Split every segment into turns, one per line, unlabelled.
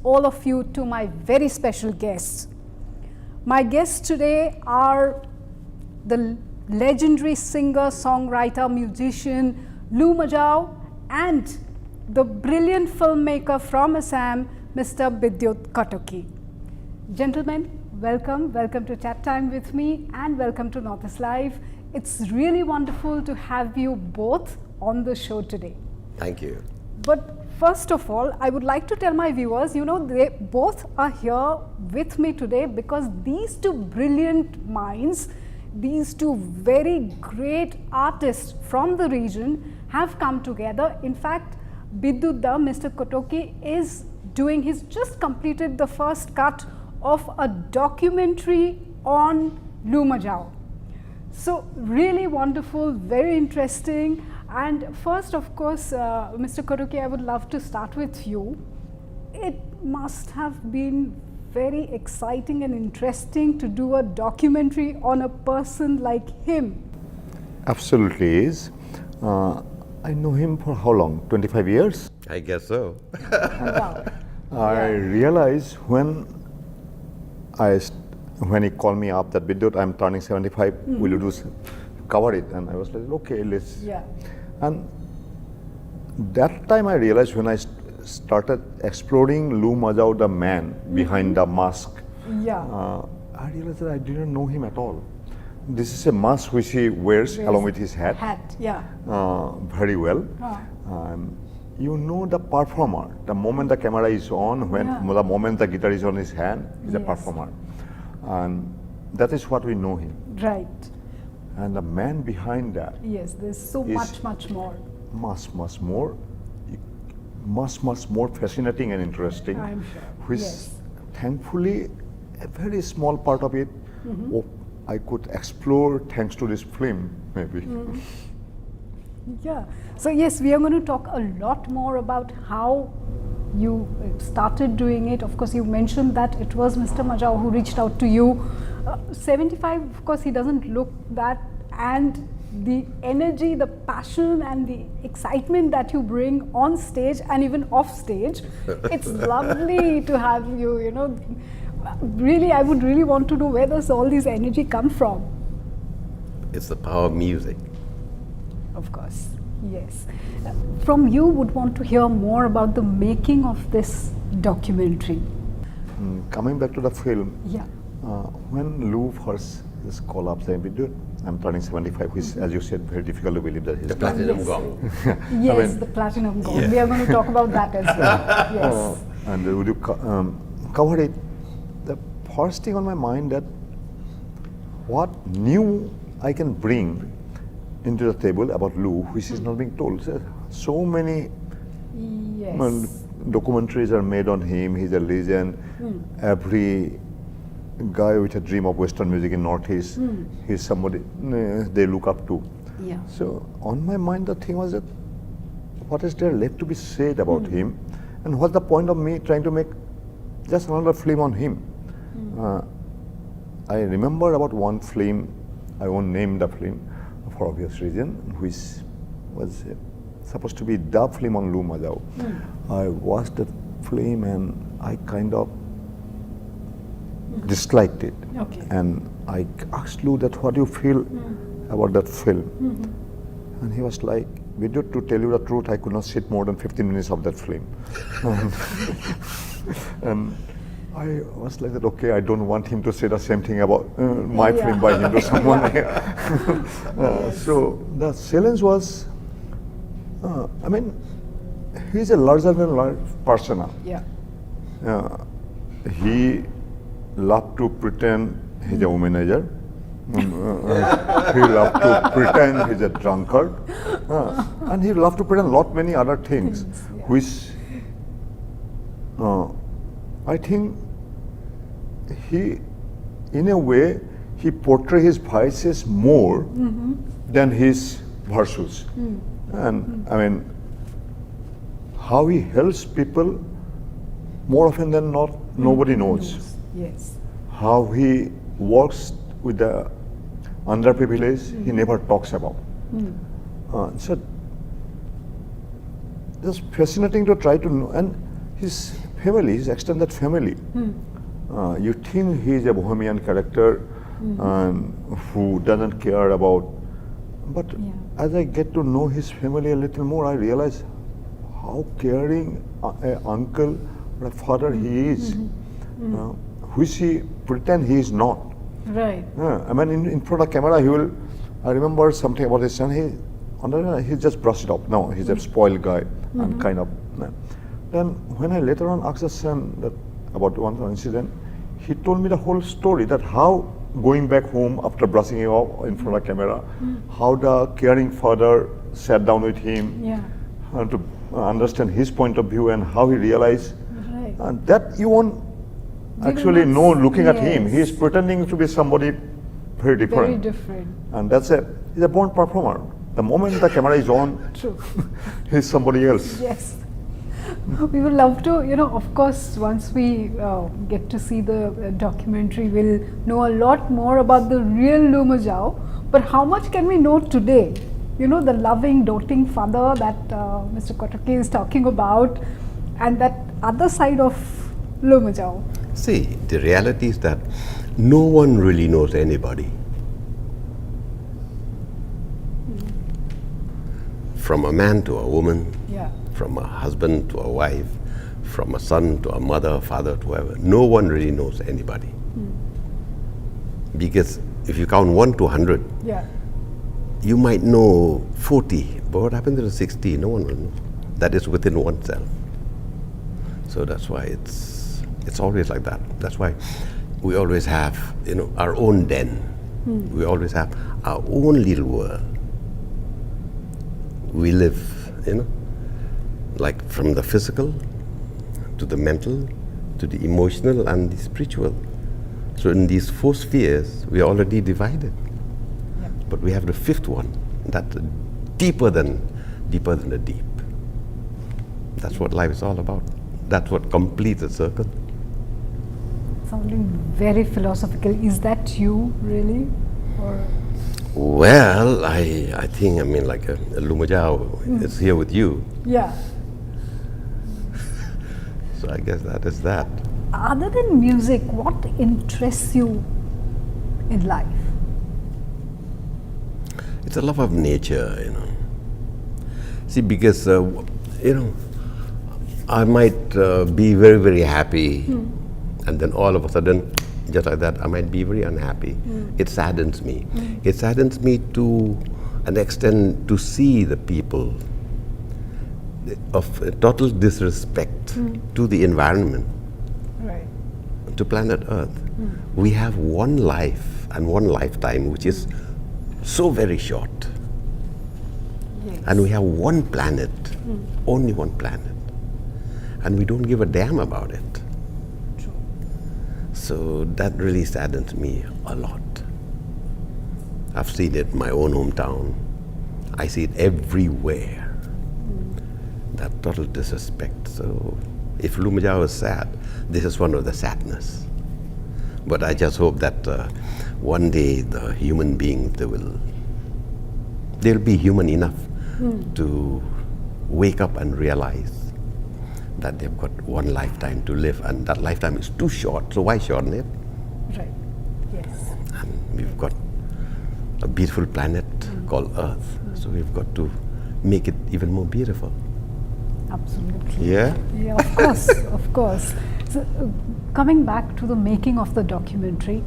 all of you to my very special guests. My guests today are the legendary singer, songwriter, musician Lou Majaw and the brilliant filmmaker from Assam, Mr. Bidyut Kotoky. Gentlemen, welcome to Chat Time with me and welcome to Northeast Live. It's really wonderful to have you both on the show today.
Thank you.
But first of all, I would like to tell my viewers, they both are here with me today because these two brilliant minds, these two very great artists from the region have come together. In fact, Bidyut, Mr. Kotoky, he's just completed the first cut of a documentary on Lou Majaw. So really wonderful, very interesting. And first, of course, Mr. Kotoky, I would love to start with you. It must have been very exciting and interesting to do a documentary on a person like him.
Absolutely is. I know him for how long? 25 years?
I guess so.
Wow.
I realized when he called me up that Bidyut, I'm turning 75, will you cover it? And I was like, okay, let's.
Yeah.
And that time I realized when I started exploring Lou Majaw, the man behind the mask, I realized that I didn't know him at all. This is a mask which he wears along with his hat. Very well. You know the performer, the moment the camera is on, the moment the guitar is on his hand, he's a performer. And that is what we know him.
Right.
And the man behind that.
Yes, there's so much more.
Much more fascinating and interesting.
I'm sure.
Which thankfully, a very small part of it, I could explore thanks to this film, maybe.
Yeah. So yes, we are going to talk a lot more about how you started doing it. Of course, you mentioned that it was Mr. Majaw who reached out to you. 75, of course, he doesn't look that, and the energy, the passion and the excitement that you bring on stage and even off stage, it's lovely to have you, Really, I would really want to know where does all this energy come from?
It's the power of music.
Of course, yes. From you, would want to hear more about the making of this documentary.
Coming back to the film,
Yeah.
when Lou first just called up saying, Bidyut, I'm turning 75, which, as you said, very difficult to believe that he's
The platinum gong.
Yes, the platinum gong. We are going to talk about that as well. Yes.
And would you cover it? The first thing on my mind that what new I can bring into the table about Lou, which is not being told. So many documentaries are made on him. He's a legend. Every guy with a dream of Western music in Northeast, he's somebody they look up to.
Yeah.
So on my mind, the thing was that what is there left to be said about him, and what's the point of me trying to make just another film on him? I remember about one film, I won't name the film for obvious reason, which was supposed to be the film on Lou Majaw. I watched the film and I kind of disliked it.
Okay.
And I asked Lou that what do you feel about that film? And he was like, Bidyut, to tell you the truth, I could not sit more than 15 minutes of that film. And I was like that, okay, I don't want him to say the same thing about my film by him to someone else. So the challenge was, he's a larger than life persona.
Yeah.
He loved to pretend he's a womanizer. He loved to pretend he's a drunkard. And he loved to pretend lot many other things, which I think he, in a way, he portrays his vices more than his virtues. And how he helps people more often than not, nobody knows.
Yes.
How he works with the underprivileged, he never talks about. So it's fascinating to try to know, and his family, his extended family. You think he is a bohemian character and who doesn't care about, but as I get to know his family a little more, I realize how caring an uncle or a father he is, which he pretend he is not.
Right.
I mean, in front of camera, he will. I remember something about his son. He just brushed it off. No, he's a spoiled guy and kind of. Then when I later on asked the son that about one incident, he told me the whole story, that how going back home after brushing it off in front of camera, how the caring father sat down with him and to understand his point of view and how he realized.
Right.
And that you won't
We
actually
will
know
not-
looking at him.
yes.
He is pretending to be somebody very different.
Very different.
And he's a born performer. The moment the camera is on,
True.
he's somebody else.
Yes. We would love to, of course, once we get to see the documentary, we'll know a lot more about the real Lou Majaw. But how much can we know today? The loving, doting father that Mr. Kotoky is talking about, and that other side of Lou Majaw.
See, the reality is that no one really knows anybody. From a man to a woman,
Yeah.
from a husband to a wife, from a son to a mother, father to whoever. No one really knows anybody. Because if you count 1 to 100,
Yeah.
you might know 40, but what happens to the 60? No one will know. That is within oneself. So that's why it's always like that. That's why we always have, our own den. We always have our own little world. We live, like from the physical to the mental to the emotional and the spiritual. So in these 4 spheres, we are already divided.
Yeah.
But we have the 5th one, that's deeper than the deep. That's what life is all about. That's what completes the circle.
Sounding very philosophical. Is that you, really? Or
Well, I think, like Lou Majaw is here with you.
yeah.
So I guess that is that.
Other than music, what interests you in life?
It's a love of nature, See, because, I might be very, very happy, and then all of a sudden, just like that, I might be very unhappy. It saddens me. It saddens me to an extent to see the people of total disrespect to the environment,
Right.
to planet Earth. We have one life and one lifetime, which is so very short.
Yes.
And we have one planet, only one planet. And we don't give a damn about it.
True.
So that really saddens me a lot. I've seen it in my own hometown. I see it everywhere. That total disrespect. So if Lou Majaw is sad, this is one of the sadness. But I just hope that one day the human beings, they'll be human enough to wake up and realize that they've got one lifetime to live, and that lifetime is too short, so why shorten it?
Right. Yes.
And we've got a beautiful planet called Earth, so we've got to make it even more beautiful.
Absolutely.
Yeah?
Yeah, of course, of course. So, coming back to the making of the documentary,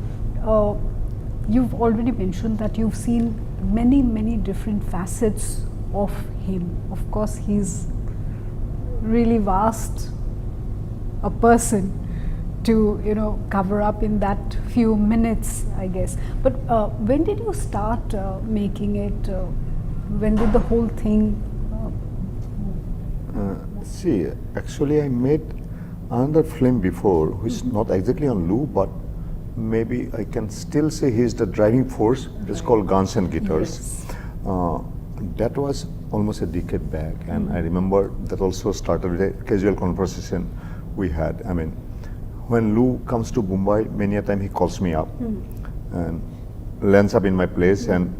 you've already mentioned that you've seen many, many different facets of him. Of course, he's really vast a person to cover up in that few minutes, I guess. But when did you start making it? When did the whole thing?
See, actually I made another film before, which is not exactly on Lou, but maybe I can still say he's the driving force. It's called Guns and Guitars.
Yes.
That was almost a decade back, and I remember that also started with a casual conversation we had. I mean, when Lou comes to Mumbai, many a time he calls me up and lands up in my place, and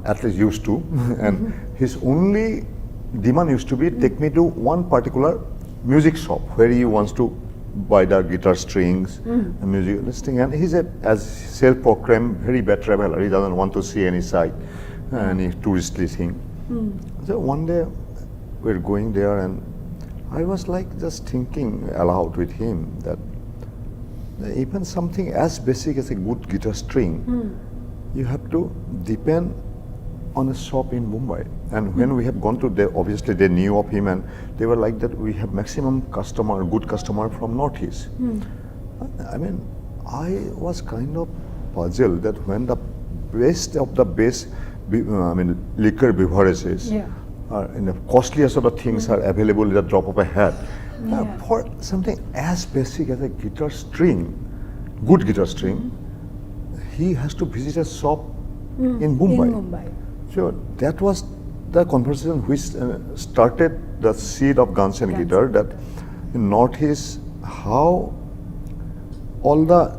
at least used to. And his only demand used to be take me to one particular music shop where he wants to buy the guitar strings and music listing, and he's as self-proclaimed very bad traveler. He doesn't want to see any sight, any touristy thing. So one day we're going there, and I was like just thinking aloud with him that even something as basic as a good guitar string, you have to depend on a shop in Mumbai. And when we have gone to there, obviously they knew of him, and they were like that we have maximum customer, good customer from Northeast. I mean, I was kind of puzzled that when the best of the best, liquor beverages, and the costliest of the things are available at the drop of a hat, for something as basic as a guitar string, good guitar string, he has to visit a shop in Mumbai.
In Mumbai.
So that was the conversation which started the seed of Guns and Guitar, that in Northeast, how all the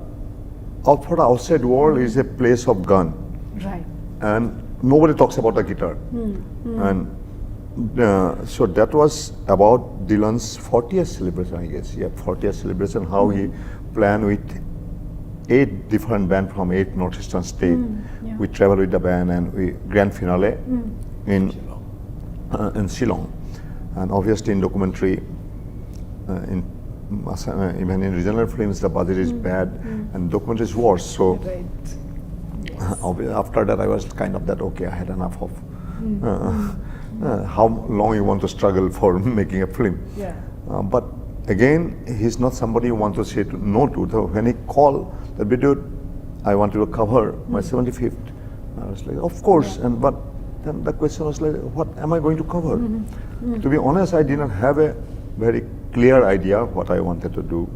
for the outside world is a place of gun.
Right.
And nobody talks about the guitar. And so that was about Dylan's 40th celebration, I guess. 40th celebration, how he planned with 8 different bands from 8 northeastern states. We traveled with the band, and we grand finale in Shillong. And obviously in documentary, even in regional films, the budget is bad, and documentary is worse. So after that, I was kind of that, okay, I had enough of how long you want to struggle for making a film. But again, he's not somebody you want to say no to. So when he called the Bidyut, I wanted to cover my 75th. I was like, of course. But then the question was like, what am I going to cover? To be honest, I didn't have a very clear idea of what I wanted to do.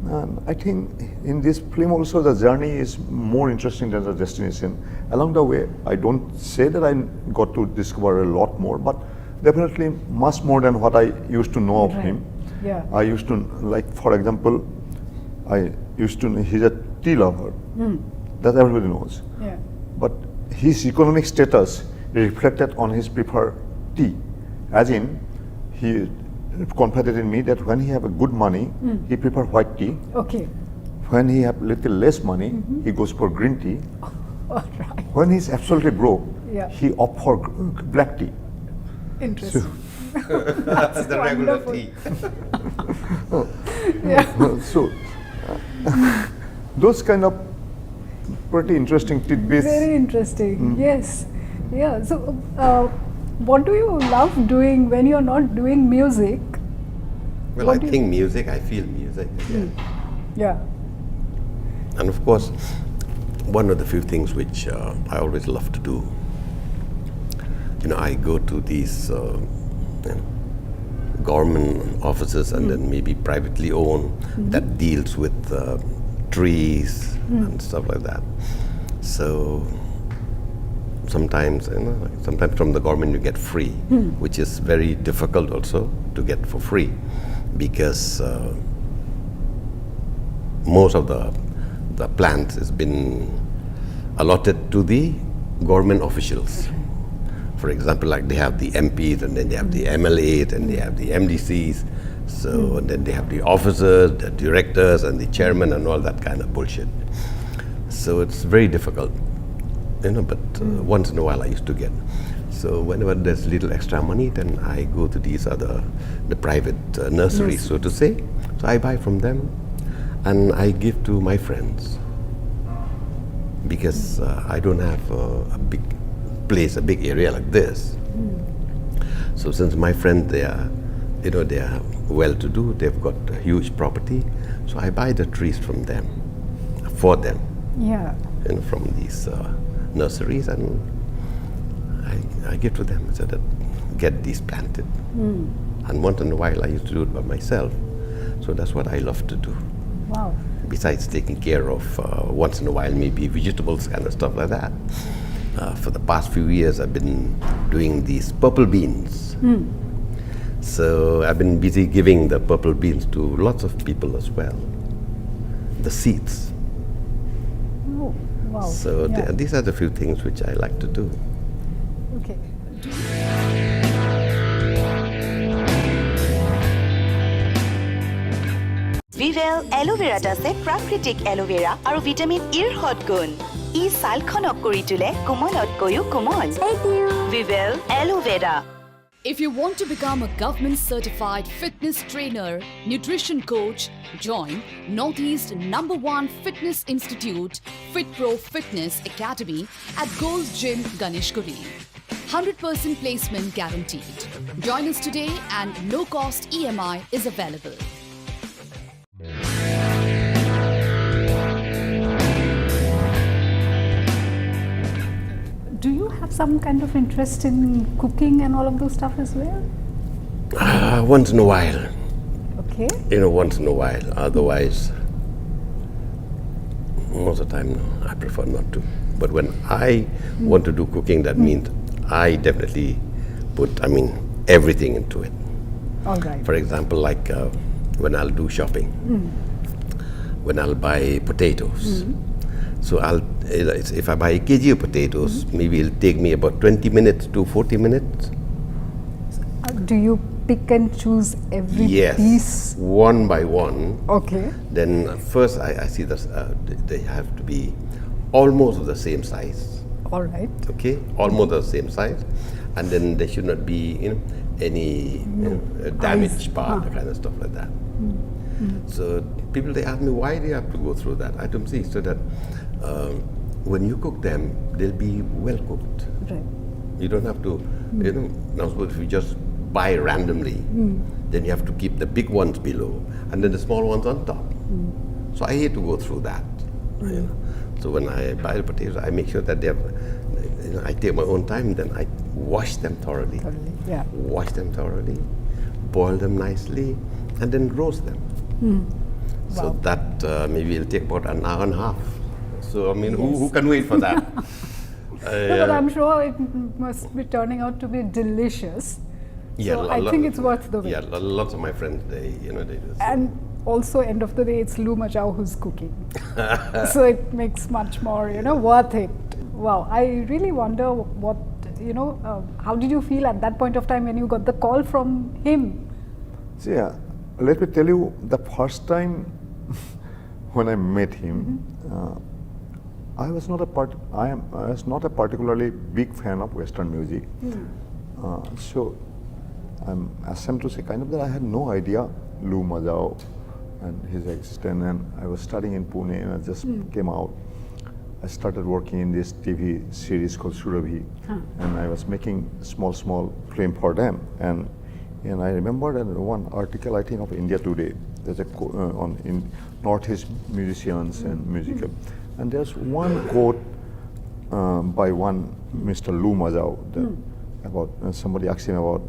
And I think in this film also the journey is more interesting than the destination. Along the way, I don't say that I got to discover a lot more, but definitely much more than what I used to know of him. I used to, like, for example, he's a tea lover. That everybody knows. But his economic status reflected on his preferred tea. As in, he confided in me that when he have a good money, he prefer white tea. When he have little less money, he goes for green tea. When he's absolutely broke, he opt for black tea.
Interesting.
That's the regular tea.
So those kind of pretty interesting tidbits.
Very interesting. Yes. So what do you love doing when you're not doing music?
Well, I think music, I feel music. And of course, one of the few things which I always love to do, I go to these government offices and then maybe privately owned that deals with trees and stuff like that. So sometimes from the government you get free, which is very difficult also to get for free, because most of the plants has been allotted to the government officials. For example, like they have the MPs, and then they have the MLAs, and they have the MDCs. So and then they have the officers, the directors, and the chairman, and all that kind of bullshit. So it's very difficult, but once in a while I used to get. So whenever there's little extra money, then I go to these the private nurseries, so to say. So I buy from them, and I give to my friends, because I don't have a big place, a big area like this. So since my friends, they are well-to-do, they've got a huge property, so I buy the trees from them, for them, from these nurseries, and I give to them so that get these planted. And once in a while I used to do it by myself, so that's what I love to do.
Wow.
Besides taking care of once in a while maybe vegetables, kind of stuff like that. For the past few years I've been doing these purple beans. So I've been busy giving the purple beans to lots of people as well, the seeds.
Oh, wow.
So these are the few things which I like to do.
Okay.
Vivel এলোভেৰাত আছে প্ৰাকৃতিক aloe vera আৰু vitamin ইৰ হতগুণ ই ছালখনক কৰি তোলে কোমলতকৈও কোমল Vivel aloe vera
If you want to become a government certified fitness trainer, nutrition coach, join Northeast #1 fitness institute, FitPro Fitness Academy at Gold's Gym, Ganeshguri. 100% placement guaranteed. Join us today and no cost EMI is available.
Do you have some kind of interest in cooking and all of those stuff as well?
Once in a while,
Okay.
once in a while. Otherwise, most of the time, no, I prefer not to. But when I want to do cooking, that means I definitely put, everything into it.
All right.
For example, like when I'll do shopping, when I'll buy potatoes. So if I buy a kg of potatoes, maybe it'll take me about 20 minutes to 40 minutes.
Do you pick and choose every
Yes,
piece?
one by one.
Okay.
Then first I see that they have to be almost of the same size.
All right.
Okay, almost the same size, and then there should not be any damaged part, kind of stuff like that. So people, they ask me, why do you have to go through that? I don't see, so that when you cook them, they'll be well cooked.
Right.
You don't have to, now suppose if you just buy randomly, then you have to keep the big ones below and then the small ones on top. So I hate to go through that. So when I buy the potatoes, I make sure that they have, I take my own time, then I wash them thoroughly.
Yeah.
Wash them thoroughly, boil them nicely, and then roast them. So
Wow.
that maybe it'll take about an hour and a half. So who can wait for that?
No, but I'm sure it must be turning out to be delicious.
Yeah,
So I think it's worth the wait.
Yeah, lots of my friends, they do this.
And also, end of the day, it's Lou Majaw who's cooking. So it makes much more, worth it. Wow, I really wonder what, how did you feel at that point of time when you got the call from him?
See, let me tell you, the first time when I met him, I was not a particularly big fan of Western music. So I'm ashamed to say that I had no idea Lou Majaw and his existence, and I was studying in Pune and I just came out. I started working in this TV series called Surabhi, and I was making small film for them. And I remembered one article, I think, of India Today. There's in Northeast musicians and musical, and there's one quote by one Mr. Lou Majaw about somebody asked him about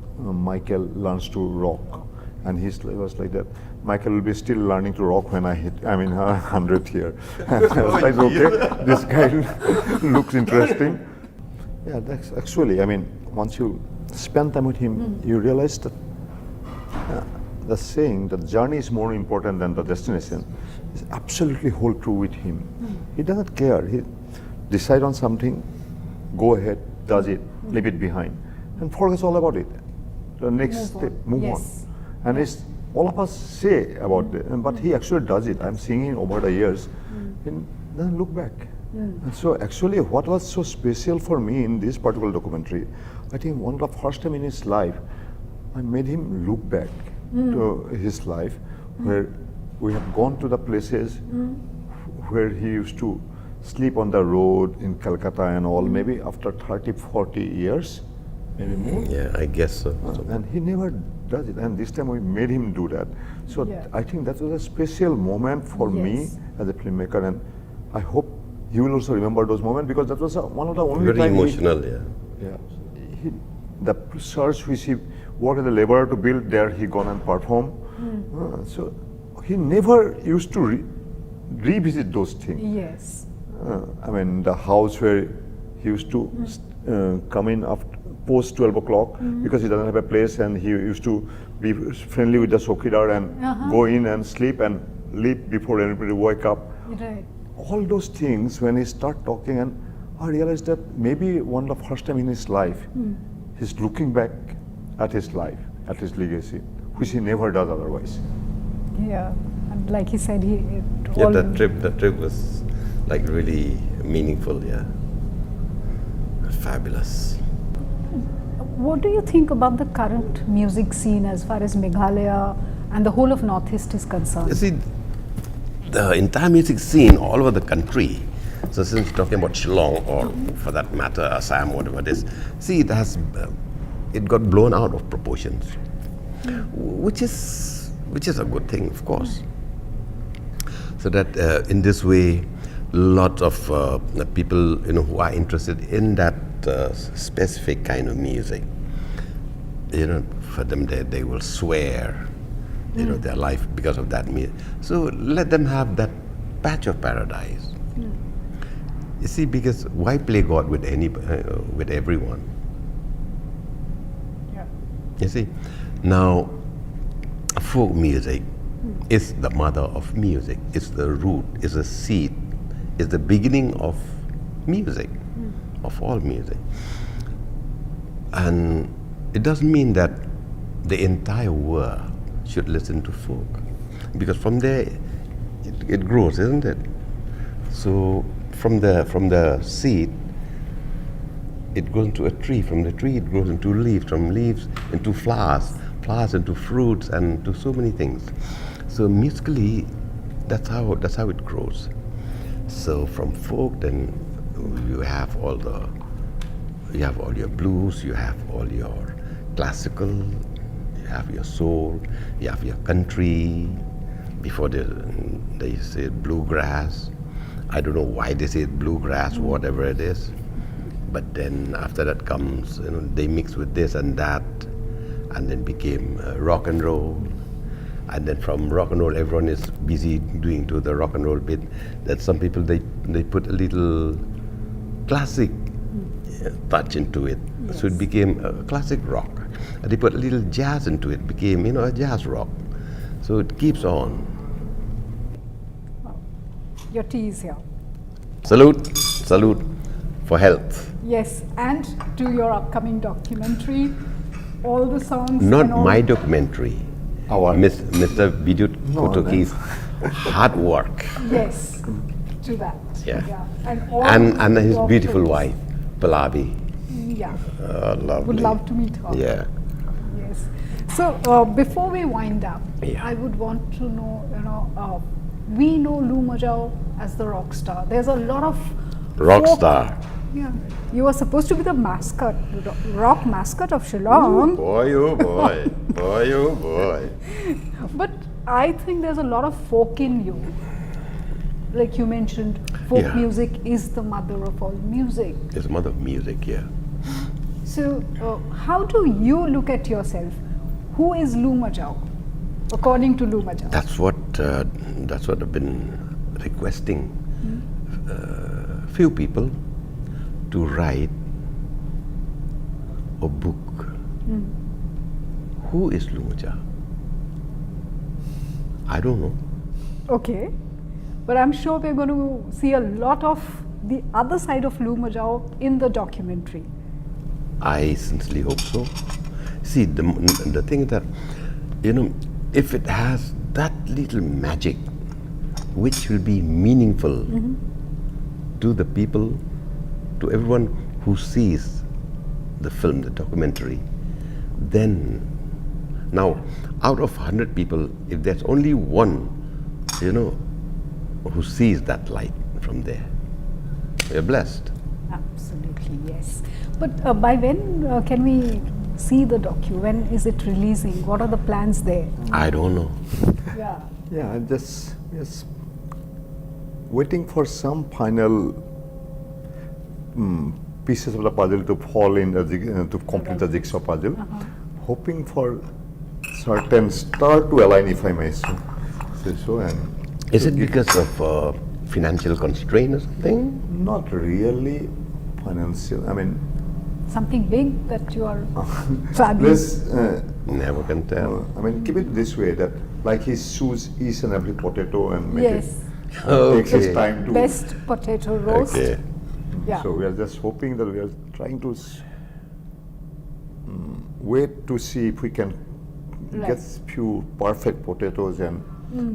Michael learns to rock, and he was like that. Michael will be still learning to rock when I hit 100th year. And I was like, okay, this guy looks interesting. Yeah, that's actually, once you spend time with him, you realize that the saying that journey is more important than the destination is absolutely hold true with him. He doesn't care. He decide on something, go ahead, does it, leave it behind, and forgets all about it. The next step, move on. And it's all of us say about it, but he actually does it. I'm seeing him over the years, and then look back. And so actually, what was so special for me in this particular documentary, I think one of the first time in his life, I made him look back to his life, where we have gone to the places where he used to sleep on the road in Calcutta and all, maybe after 30, 40 years, maybe more.
Yeah, I guess so.
And he never does it. And this time we made him do that. So I think that was a special moment for me as a filmmaker, and I hope he will also remember those moments, because that was one of the only
Very
time
emotional,
the church which he worked as a laborer to build, there he gone and perform. So he never used to revisit those things.
Yes.
The house where he used to come in after post 12 o'clock because he doesn't have a place, and he used to be friendly with the chowkidar and go in and sleep and leave before anybody wake up.
Right.
All those things, when he start talking, and I realized that maybe one of the first time in his life, he's looking back at his life, at his legacy, which he never does otherwise.
Yeah, And like he said,
Yeah, the trip was like really meaningful, yeah. Fabulous.
What do you think about the current music scene as far as Meghalaya and the whole of Northeast is concerned?
You see, the entire music scene all over the country, so since you're talking about Shillong or for that matter Assam, whatever it is, see it got blown out of proportions, which is a good thing, of course. So that in this way, lots of people who are interested in that specific kind of music, for them they will swear their life because of that music. So let them have that patch of paradise. You see, because why play God with everyone?
Yeah.
You see, now folk music is the mother of music. It's the root. It's the seed. It's the beginning of music, of all music. And it doesn't mean that the entire world should listen to folk, because from there it grows, isn't it? So from the seed it goes into a tree. From the tree it grows into leaves. From leaves into flowers. Flowers into fruits, and to so many things. So musically, that's how it grows. So from folk, then you have all your blues, you have all your classical, you have your soul, you have your country. Before they say bluegrass. I don't know why they say bluegrass, whatever it is. But then after that comes, they mix with this and that, and then became rock and roll. And then from rock and roll, everyone is busy doing to the rock and roll bit. That some people they put a little classic touch into it, so it became a classic rock. And they put a little jazz into it, became a jazz rock. So it keeps on.
Your tea is here.
Salute for health.
Yes, and to your upcoming documentary, all the songs.
Not my documentary.
Our
Mr. Bidyut Kotoky's hard work.
Yes, to that.
Yeah.
And
his
your
beautiful
films.
wife, Pallavi.
Yeah.
Lovely.
Would love to meet her.
Yeah.
Yes. So before we wind up,
Yeah.
I would want to know, we know Lou Majaw as the rock star. There's a lot of
Rock
folk-
star.
Yeah. You were supposed to be the mascot, rock mascot of Shillong.
Boy, oh boy. Boy, oh boy.
But I think there's a lot of folk in you. Like you mentioned, folk
Yeah.
music is the mother of all music.
It's mother of music, yeah.
So, how do you look at yourself? Who is Lou Majaw, according to Lou Majaw?
That's what I've been requesting few people to write a book. Who is Lou Majaw? I don't know.
Okay, but I'm sure we're going to see a lot of the other side of Lou Majaw in the documentary.
I sincerely hope so. See, the thing is that, if it has that little magic, which will be meaningful to the people, to everyone who sees the film, the documentary, then, now, out of 100 people, if there's only one, who sees that light from there, we're blessed.
Absolutely, yes. But by when can we see the docu? When is it releasing? What are the plans there?
I don't know.
Yeah.
Yeah, I'm just waiting for some final pieces of the puzzle to fall in to complete the jigsaw puzzle. Hoping for certain star to align, if I may say so. And
Is it because of financial constraint or something?
not really financial. I mean,
Something big that you are fabulous.
let's.
Never can tell.
I mean, keep it this way: that like he chews each and every potato and make
Yes.
it takes his
Okay.
time to.
Best potato roast.
Okay.
Yeah.
So we are just hoping that we are trying to wait to see if we can
Right.
get few perfect potatoes and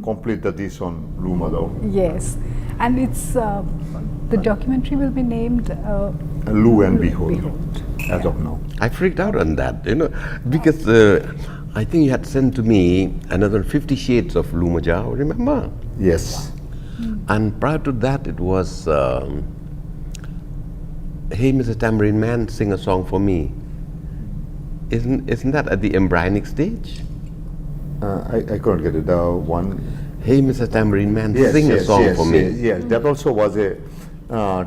complete the dish on Lou Majaw.
Yes, and it's the documentary will be named
Lou and Behold, as
Yeah.
of now.
I freaked out on that, because I think you had sent to me another 50 Shades of Lou Majaw, remember?
Yes.
And prior to that, it was, Hey, Mr. Tambourine Man, sing a song for me. Isn't that at the embryonic stage?
I couldn't get it. The one.
Hey, Mr. Tambourine Man, sing a song for me.
Yes, that also was a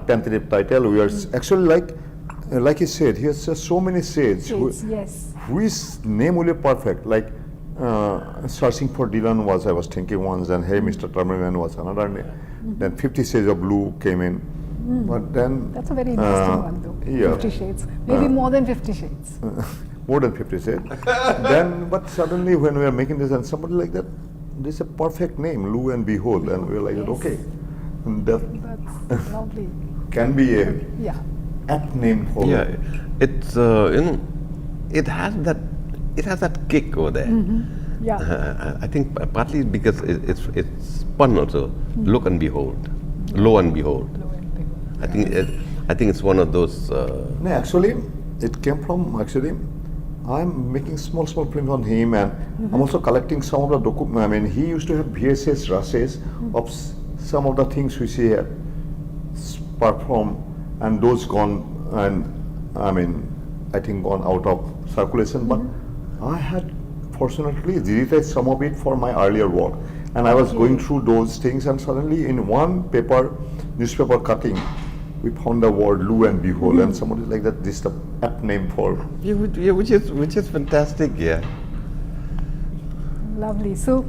tentative title. We are actually like he said, he has just so many shades.
Yes.
Whose name will be perfect? Like Searching for Dylan was, I was thinking once, and Hey, Mr. Tambourine Man was another name. Then 50 Shades of Blue came in. But then
That's a very interesting one, though.
yeah.
50 Shades, maybe more than 50 Shades.
More than 50 Shades. Then, but suddenly when we are making this, and somebody like that, this is a perfect name, Lou and Behold, and we are like,
Yes.
okay, that
That's lovely.
can be a
Yeah.
apt name for
Yeah, it's it has that kick over there.
Yeah.
I think partly because it's fun also. Look and behold, lo and behold. I think it's one of those.
No, actually, it came from I'm making small films on him, and I'm also collecting some of the documents. I mean, he used to have VHS rushes of some of the things which he had performed, and those gone, and I think gone out of circulation. But I had fortunately digitized some of it for my earlier work, and I was going through those things, and suddenly in one newspaper cutting, we found the word Lou and Behold, and somebody like that. This is the apt name for.
Yeah, which is fantastic. Yeah.
Lovely. So,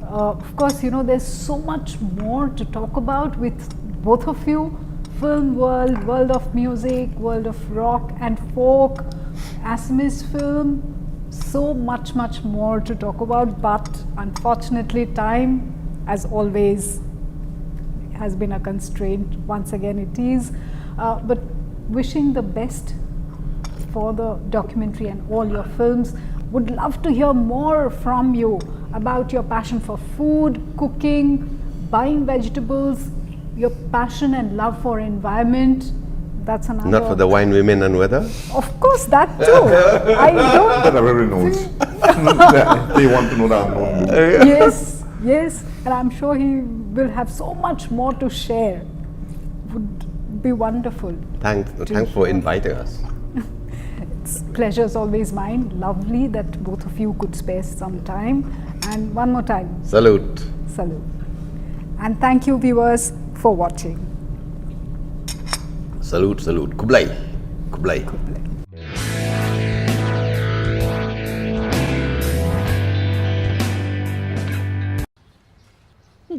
of course, there's so much more to talk about with both of you. Film world, world of music, world of rock and folk, Assamese film. So much more to talk about, but unfortunately time, as always, has been a constraint. Once again it is, but wishing the best for the documentary and all your films. Would love to hear more from you about your passion for food, cooking, buying vegetables, your passion and love for environment. That's another.
Not for the wine, women, and weather.
Of course, that too. I don't.
That everybody knows. They want to know the unknown Lou.
Yes, and I'm sure he will have so much more to share. Would be wonderful.
Thanks for inviting us.
It's pleasure's always mine. Lovely that both of you could spare some time. And one more time,
Salute.
salute. And thank you, viewers, for watching.
Salute. Kublai.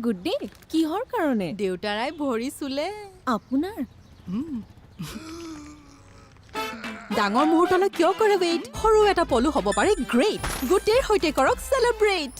Good day কিহৰ কাৰণে দেউতাৰাই ভৰি চুলে আপোনাৰ ডাঙৰ মুহূৰ্তলৈ কিয় কৰে wait সৰু এটা পলু হ'ব পাৰে গ্ৰেট গোটেৰ সৈতে কৰক চেলিব্ৰেট